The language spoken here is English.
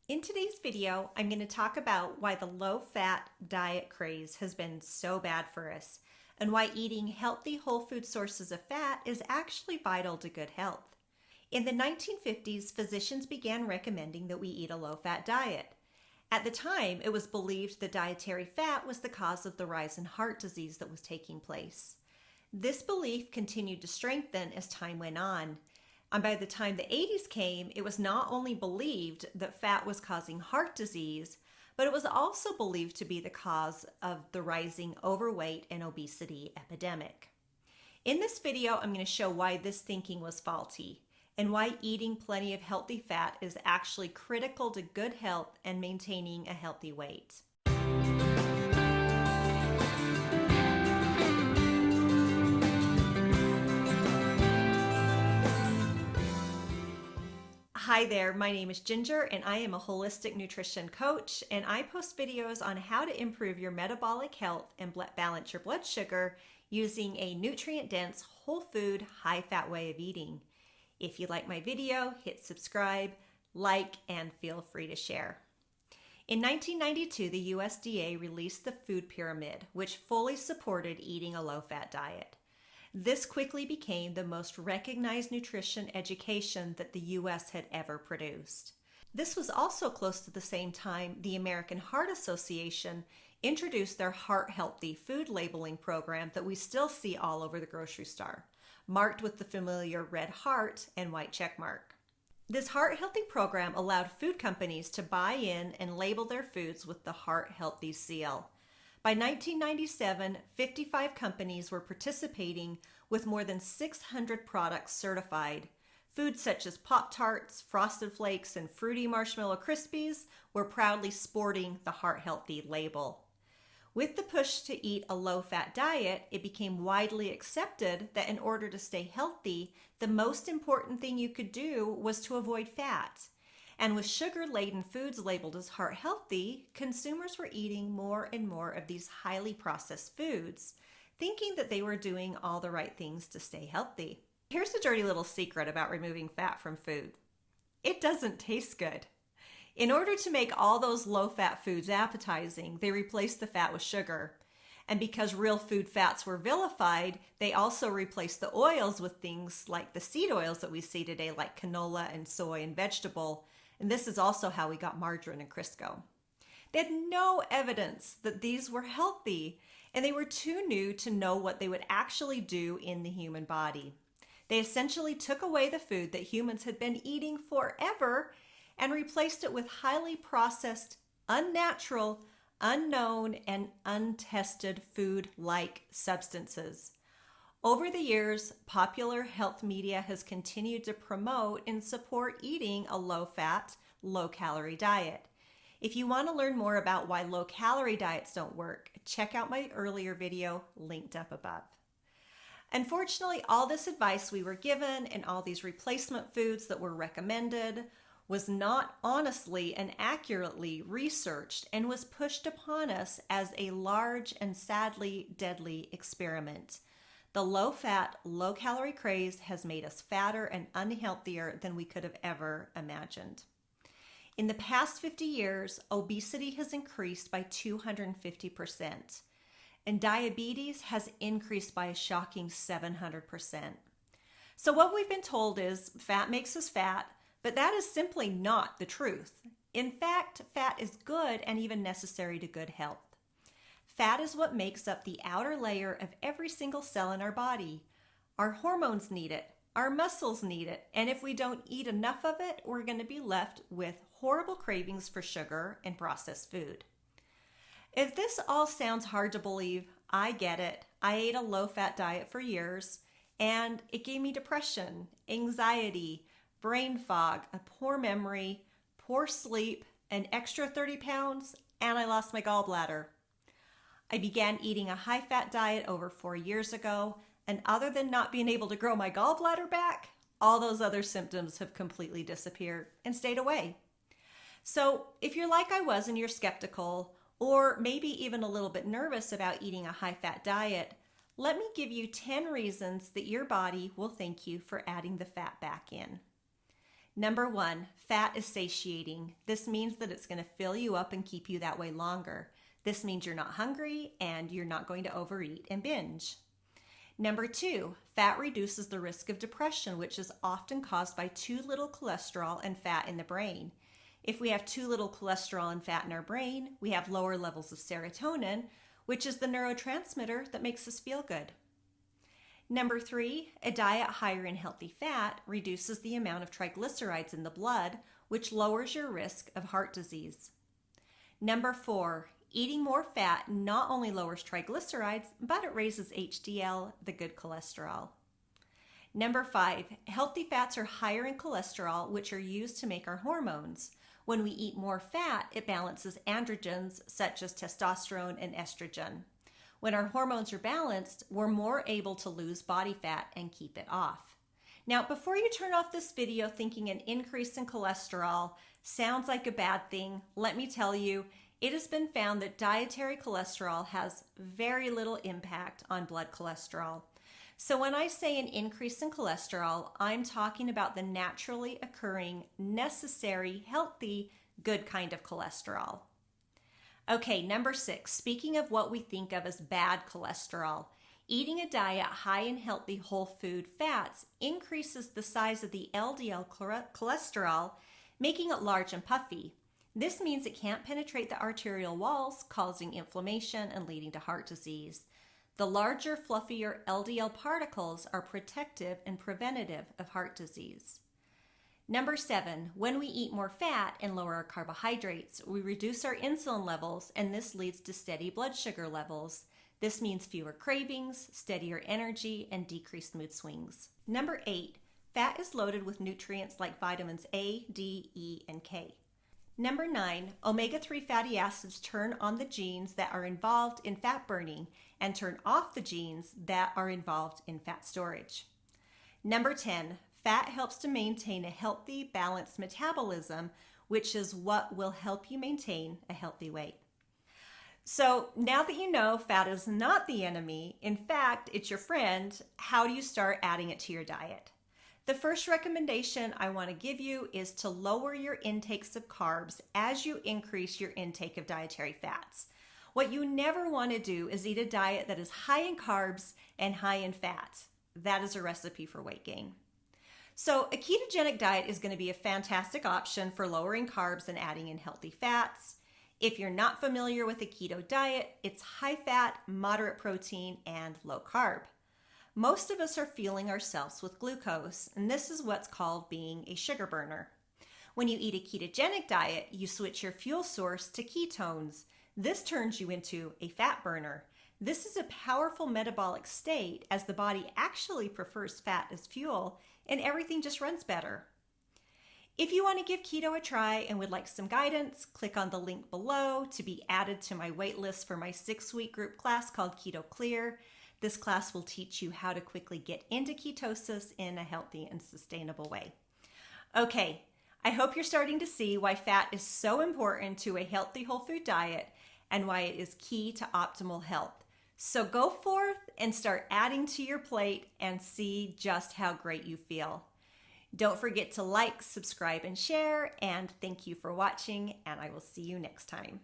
In today's video, I'm going to talk about why the low-fat diet craze has been so bad for us and why eating healthy whole food sources of fat is actually vital to good health. In the 1950s, physicians began recommending that we eat a low-fat diet. At the time, it was believed that dietary fat was the cause of the rise in heart disease that was taking place. This belief continued to strengthen as time went on. And by the time the 80s came, it was not only believed that fat was causing heart disease, but it was also believed to be the cause of the rising overweight and obesity epidemic. In this video, I'm going to show why this thinking was faulty and why eating plenty of healthy fat is actually critical to good health and maintaining a healthy weight. Hi there, my name is Ginger and I am a holistic nutrition coach, and I post videos on how to improve your metabolic health and balance your blood sugar using a nutrient-dense, whole food, high-fat way of eating. If you like my video, hit subscribe, like, and feel free to share. In 1992, the USDA released the Food Pyramid, which fully supported eating a low-fat diet. This quickly became the most recognized nutrition education that the U.S. had ever produced. This was also close to the same time the American Heart Association introduced their Heart Healthy food labeling program that we still see all over the grocery store, marked with the familiar red heart and white check mark. This Heart Healthy program allowed food companies to buy in and label their foods with the Heart Healthy seal. By 1997, 55 companies were participating with more than 600 products certified. Foods such as Pop-Tarts, Frosted Flakes, and Fruity Marshmallow Krispies were proudly sporting the Heart Healthy label. With the push to eat a low-fat diet, it became widely accepted that in order to stay healthy, the most important thing you could do was to avoid fat. And with sugar-laden foods labeled as heart healthy, consumers were eating more and more of these highly processed foods, thinking that they were doing all the right things to stay healthy. Here's a dirty little secret about removing fat from food. It doesn't taste good. In order to make all those low-fat foods appetizing, they replaced the fat with sugar. And because real food fats were vilified, they also replaced the oils with things like the seed oils that we see today, like canola and soy and vegetable. And this is also how we got margarine and Crisco. They had no evidence that these were healthy, and they were too new to know what they would actually do in the human body. They essentially took away the food that humans had been eating forever and replaced it with highly processed, unnatural, unknown, and untested food-like substances. Over the years, popular health media has continued to promote and support eating a low-fat, low-calorie diet. If you want to learn more about why low-calorie diets don't work, check out my earlier video linked up above. Unfortunately, all this advice we were given and all these replacement foods that were recommended was not honestly and accurately researched and was pushed upon us as a large and sadly deadly experiment. The low-fat, low-calorie craze has made us fatter and unhealthier than we could have ever imagined. In the past 50 years, obesity has increased by 250%, and diabetes has increased by a shocking 700%. So what we've been told is fat makes us fat, but that is simply not the truth. In fact, fat is good and even necessary to good health. Fat is what makes up the outer layer of every single cell in our body. Our hormones need it, our muscles need it, and if we don't eat enough of it, we're going to be left with horrible cravings for sugar and processed food. If this all sounds hard to believe, I get it. I ate a low-fat diet for years, and it gave me depression, anxiety, brain fog, a poor memory, poor sleep, an extra 30 pounds, and I lost my gallbladder. I began eating a high-fat diet over 4 years ago, and other than not being able to grow my gallbladder back, all those other symptoms have completely disappeared and stayed away. So if you're like I was and you're skeptical, or maybe even a little bit nervous about eating a high-fat diet, let me give you 10 reasons that your body will thank you for adding the fat back in. Number 1, fat is satiating. This means that it's going to fill you up and keep you that way longer. This means you're not hungry and you're not going to overeat and binge. Number 2, fat reduces the risk of depression, which is often caused by too little cholesterol and fat in the brain. If we have too little cholesterol and fat in our brain, we have lower levels of serotonin, which is the neurotransmitter that makes us feel good. Number 3, a diet higher in healthy fat reduces the amount of triglycerides in the blood, which lowers your risk of heart disease. Number 4, eating more fat not only lowers triglycerides, but it raises HDL, the good cholesterol. Number 5, healthy fats are higher in cholesterol, which are used to make our hormones. When we eat more fat, it balances androgens such as testosterone and estrogen. When our hormones are balanced, we're more able to lose body fat and keep it off. Now, before you turn off this video thinking an increase in cholesterol sounds like a bad thing, let me tell you, it has been found that dietary cholesterol has very little impact on blood cholesterol. So when I say an increase in cholesterol, I'm talking about the naturally occurring, necessary, healthy, good kind of cholesterol. Okay, number 6, speaking of what we think of as bad cholesterol, eating a diet high in healthy whole food fats increases the size of the LDL cholesterol, making it large and puffy. This means it can't penetrate the arterial walls, causing inflammation and leading to heart disease. The larger, fluffier LDL particles are protective and preventative of heart disease. Number 7, when we eat more fat and lower our carbohydrates, we reduce our insulin levels, and this leads to steady blood sugar levels. This means fewer cravings, steadier energy, and decreased mood swings. Number 8, fat is loaded with nutrients like vitamins A, D, E, and K. Number 9, omega-3 fatty acids turn on the genes that are involved in fat burning and turn off the genes that are involved in fat storage. Number 10, fat helps to maintain a healthy, balanced metabolism, which is what will help you maintain a healthy weight. So now that you know fat is not the enemy, in fact, it's your friend, how do you start adding it to your diet? The first recommendation I want to give you is to lower your intakes of carbs as you increase your intake of dietary fats. What you never want to do is eat a diet that is high in carbs and high in fat. That is a recipe for weight gain. So a ketogenic diet is going to be a fantastic option for lowering carbs and adding in healthy fats. If you're not familiar with a keto diet, it's high fat, moderate protein, and low carb. Most of us are fueling ourselves with glucose, and this is what's called being a sugar burner. When you eat a ketogenic diet, you switch your fuel source to ketones. This turns you into a fat burner. This is a powerful metabolic state as the body actually prefers fat as fuel, and everything just runs better. If you want to give keto a try and would like some guidance, click on the link below to be added to my wait list for my 6-week group class called Keto Clear. This class will teach you how to quickly get into ketosis in a healthy and sustainable way. Okay, I hope you're starting to see why fat is so important to a healthy whole food diet and why it is key to optimal health. So go forth and start adding to your plate and see just how great you feel. Don't forget to like, subscribe, and share, and thank you for watching, and I will see you next time.